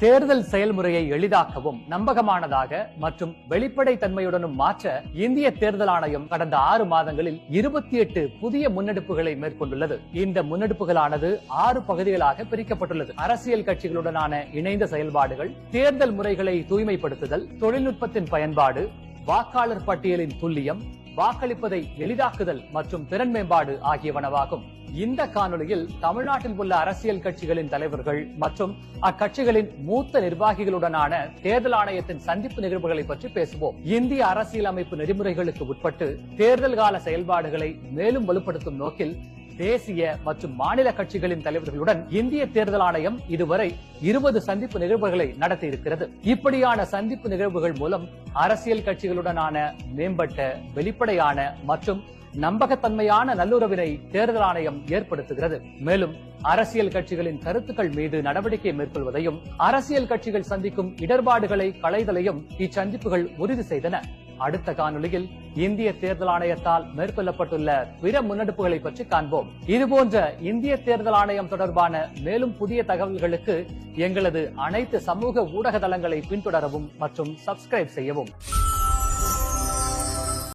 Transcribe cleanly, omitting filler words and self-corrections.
தேர்தல் செயல்முறையை எளிதாக்கவும் நம்பகமானதாக மற்றும் வெளிப்படை தன்மையுடனும் மாற்ற இந்திய தேர்தல் ஆணையம் கடந்த 6 மாதங்களில் 28 புதிய முன்னெடுப்புகளை மேற்கொண்டுள்ளது. இந்த முன்னெடுப்புகளானது 6 பகுதிகளாக பிரிக்கப்பட்டுள்ளது. அரசியல் கட்சிகளுடனான இணைந்த செயல்பாடுகள், தேர்தல் முறைகளை தூய்மைப்படுத்துதல், தொழில்நுட்பத்தின் பயன்பாடு, வாக்காளர் பட்டியலின் துல்லியம், வாக்களிப்பதை எளிதாக்குதல் மற்றும் திறன் மேம்பாடு ஆகியவனவாகும். இந்த காணொலியில் தமிழ்நாட்டில் உள்ள அரசியல் கட்சிகளின் தலைவர்கள் மற்றும் அக்கட்சிகளின் மூத்த நிர்வாகிகளுடனான தேர்தல் ஆணையத்தின் சந்திப்பு நிகழ்வுகளை பற்றி பேசுவோம். இந்திய அரசியலமைப்பு நெறிமுறைகளுக்கு உட்பட்டு தேர்தல் கால செயல்பாடுகளை மேலும் வலுப்படுத்தும் நோக்கில் தேசிய மற்றும் மாநில கட்சிகளின் தலைவர்களுடன் இந்திய தேர்தல் ஆணையம் இதுவரை 20 சந்திப்பு நிகழ்வுகளை நடத்தி இருக்கிறது. இப்படியான சந்திப்பு நிகழ்வுகள் மூலம் அரசியல் கட்சிகளுடனான மேம்பட்ட, வெளிப்படையான மற்றும் நம்பகத்தன்மையான நல்லுறவினை தேர்தல் ஆணையம் ஏற்படுத்துகிறது. மேலும் அரசியல் கட்சிகளின் கருத்துக்கள் மீது நடவடிக்கை மேற்கொள்வதையும் அரசியல் கட்சிகள் சந்திக்கும் இடர்பாடுகளை களைதலையும் இச்சந்திப்புகள் உறுதி செய்தன. அடுத்த காணொலியில் இந்திய தேர்தல் ஆணையத்தால் மேற்கொள்ளப்பட்டுள்ள பிற முன்னெடுப்புகளை பற்றி காண்போம். இதுபோன்ற இந்திய தேர்தல் ஆணையம் தொடர்பான மேலும் புதிய தகவல்களுக்கு எங்களது அனைத்து சமூக ஊடக தளங்களை பின்தொடரவும் மற்றும் சப்ஸ்கிரைப் செய்யவும்.